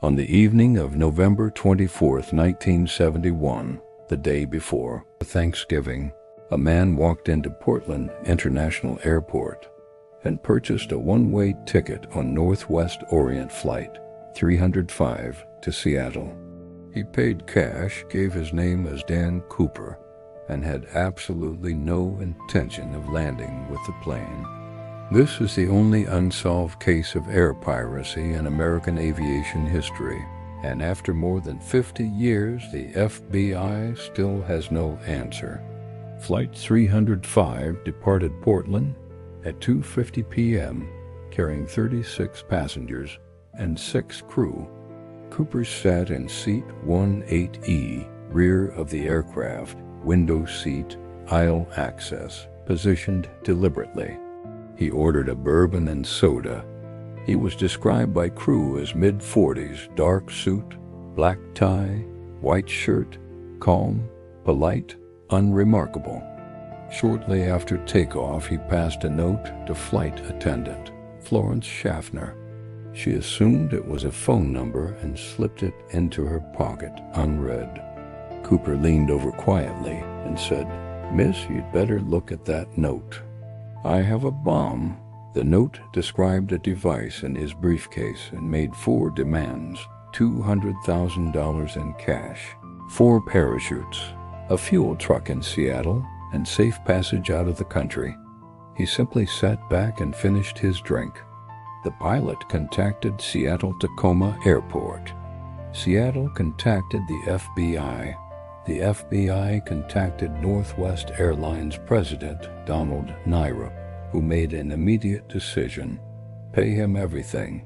On the evening of November 24, 1971, the day before Thanksgiving, a man walked into Portland International Airport and purchased a one-way ticket on Northwest Orient Flight 305 to Seattle. He paid cash, gave his name as D.B Cooper, and had absolutely no intention of landing with the plane. This is the only unsolved case of air piracy in American aviation history, and after more than 50 years, the FBI still has no answer. Flight 305 departed Portland at 2:50 p.m., carrying 36 passengers and 6 crew. Cooper sat in seat 18E, rear of the aircraft, window seat, aisle access, positioned deliberately. He ordered a bourbon and soda. He was described by crew as mid-40s, dark suit, black tie, white shirt, calm, polite, unremarkable. Shortly after takeoff, he passed a note to flight attendant, Florence Schaffner. She assumed it was a phone number and slipped it into her pocket unread. Cooper leaned over quietly and said, "Miss, you'd better look at that note. I have a bomb." The note described a device in his briefcase and made 4 demands: $200,000 in cash, 4 parachutes, a fuel truck in Seattle, and safe passage out of the country. He simply sat back and finished his drink. The pilot contacted Seattle-Tacoma Airport. Seattle contacted the FBI. The FBI contacted Northwest Airlines President Donald Naira, who made an immediate decision: pay him everything.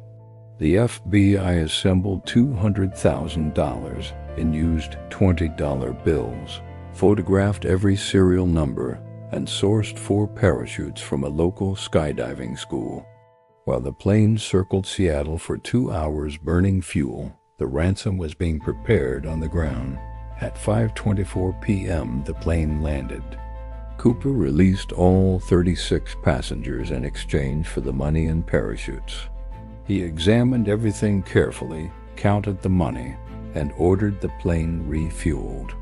The FBI assembled $200,000 and used $20 bills, photographed every serial number, and sourced 4 parachutes from a local skydiving school. While the plane circled Seattle for 2 hours burning fuel, the ransom was being prepared on the ground. At 5:24 p.m., the plane landed. Cooper released all 36 passengers in exchange for the money and parachutes. He examined everything carefully, counted the money, and ordered the plane refueled.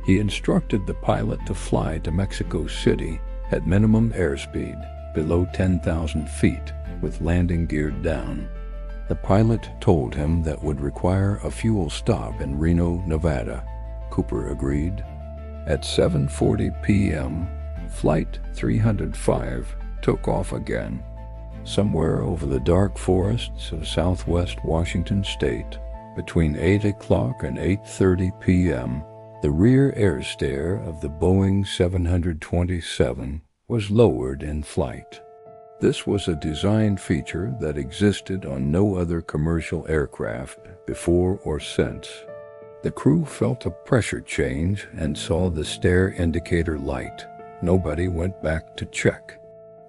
He instructed the pilot to fly to Mexico City at minimum airspeed, below 10,000 feet, with landing geared down. The pilot told him that would require a fuel stop in Reno, Nevada. Cooper agreed. At 7:40 p.m., Flight 305 took off again. Somewhere over the dark forests of southwest Washington state, between 8 o'clock and 8:30 p.m., the rear air stair of the Boeing 727 was lowered in flight. This was a design feature that existed on no other commercial aircraft before or since. The crew felt a pressure change and saw the stair indicator light. Nobody went back to check.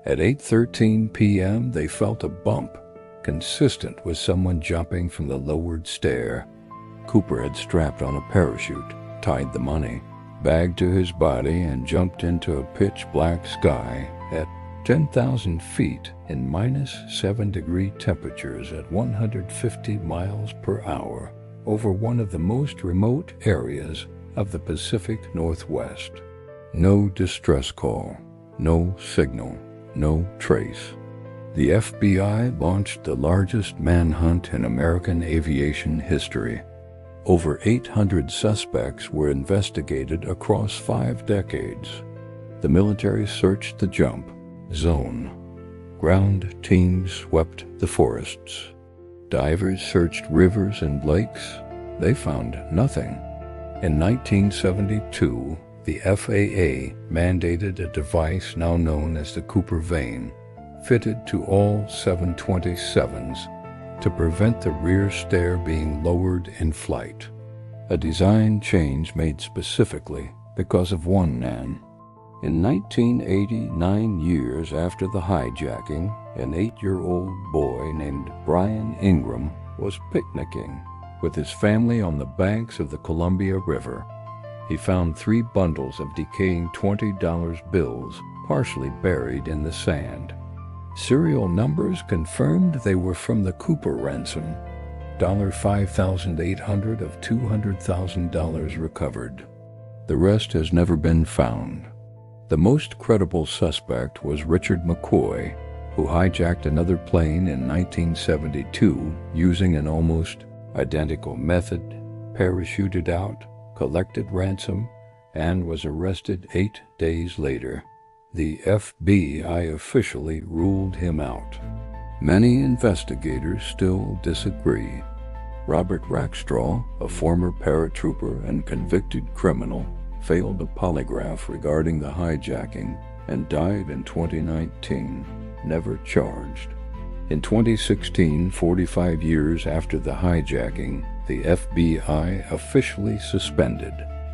At 8:13 p.m., they felt a bump, consistent with someone jumping from the lowered stair. Cooper had strapped on a parachute, tied the money, bagged to his body, and jumped into a pitch-black sky at 10,000 feet in -7-degree temperatures at 150 miles per hour over one of the most remote areas of the Pacific Northwest. No distress call, no signal, no trace. The FBI launched the largest manhunt in American aviation history. Over 800 suspects were investigated across 5 decades. The military searched the jump zone. Ground teams swept the forests. Divers searched rivers and lakes. They found nothing. In 1972, the FAA mandated a device now known as the Cooper vane, fitted to all 727s, to prevent the rear stair being lowered in flight. A design change made specifically because of one man. In 1980, 9 years after the hijacking, an 8-year-old boy named Brian Ingram was picnicking with his family on the banks of the Columbia River. He found 3 bundles of decaying $20 bills partially buried in the sand. Serial numbers confirmed they were from the Cooper ransom. $5,800 of $200,000 recovered. The rest has never been found. The most credible suspect was Richard McCoy, who hijacked another plane in 1972 using an almost identical method, parachuted out, collected ransom, and was arrested 8 days later. The FBI officially ruled him out. Many investigators still disagree. Robert Rackstraw, a former paratrooper and convicted criminal, failed a polygraph regarding the hijacking and died in 2019, never charged. In 2016, 45 years after the hijacking, the FBI officially suspended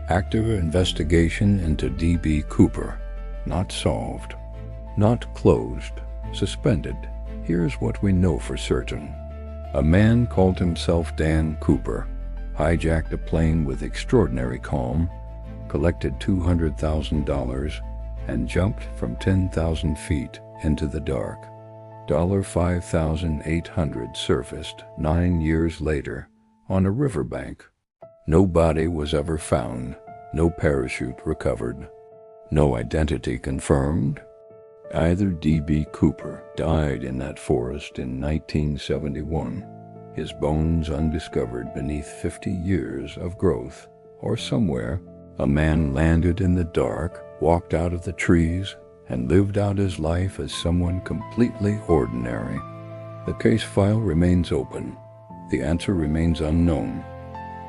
active investigation into D.B. Cooper. Not solved. Not closed. Suspended. Here's what we know for certain. A man called himself Dan Cooper hijacked a plane with extraordinary calm, collected $200,000, and jumped from 10,000 feet into the dark. $5,800 surfaced 9 years later on a riverbank. No body was ever found, no parachute recovered, no identity confirmed. Either D.B. Cooper died in that forest in 1971, his bones undiscovered beneath 50 years of growth, or somewhere a man landed in the dark, walked out of the trees, and lived out his life as someone completely ordinary. The case file remains open. The answer remains unknown.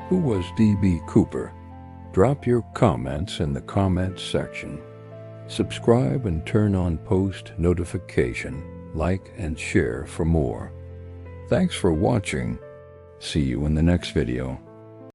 Who was D.B. Cooper? Drop your comments in the comments section. Subscribe and turn on post notification, like and share for more. Thanks for watching. See you in the next video.